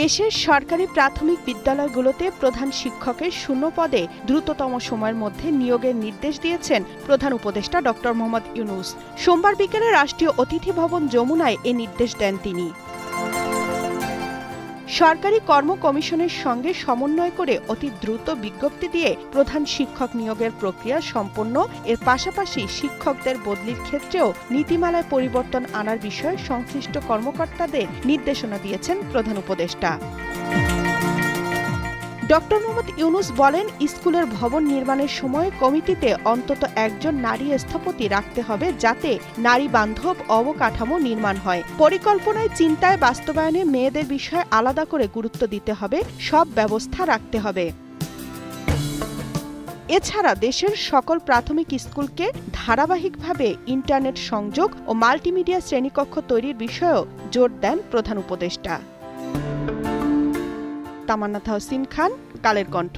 দেশের সরকারি প্রাথমিক বিদ্যালয়গুলোতে প্রধান শিক্ষকের শূন্য পদে দ্রুততম সময়ের মধ্যে নিয়োগের নির্দেশ দিয়েছেন প্রধান উপদেষ্টা ড. মোহাম্মদ ইউনূস। সোমবার বিকেলে রাষ্ট্রীয় অতিথি ভবন যমুনায় এ নির্দেশ দেন তিনি। সরকারি কর্ম কমিশনের সঙ্গে সমন্বয় করে অতি দ্রুত বিজ্ঞপ্তি দিয়ে প্রধান শিক্ষক নিয়োগের প্রক্রিয়া সম্পন্ন, এর পাশাপাশি শিক্ষকদের বদলির ক্ষেত্রেও নীতিমালায় পরিবর্তন আনার বিষয়ে সংশ্লিষ্ট কর্মকর্তাদের নির্দেশনা দিয়েছেন প্রধান উপদেষ্টা। ড. মোহাম্মদ ইউনূস বলেন, স্কুলের ভবন নির্মাণের সময় কমিটিতে অন্তত একজন নারী স্থপতি রাখতে হবে, যাতে নারী বান্ধব অবকাঠামো নির্মাণ হয়। পরিকল্পনায় চিন্তায় বাস্তবায়নে মেয়েদের বিষয়ে আলাদা করে গুরুত্ব দিতে হবে, সব ব্যবস্থা রাখতে হবে। এছাড়া দেশের সকল প্রাথমিক স্কুলকে ধারাবাহিকভাবে ইন্টারনেট সংযোগ ও মাল্টিমিডিয়া শ্রেণীকক্ষ তৈরির বিষয়েও জোর দেন প্রধান উপদেষ্টা। তামান্না তাহসিন খান, কালের কণ্ঠ।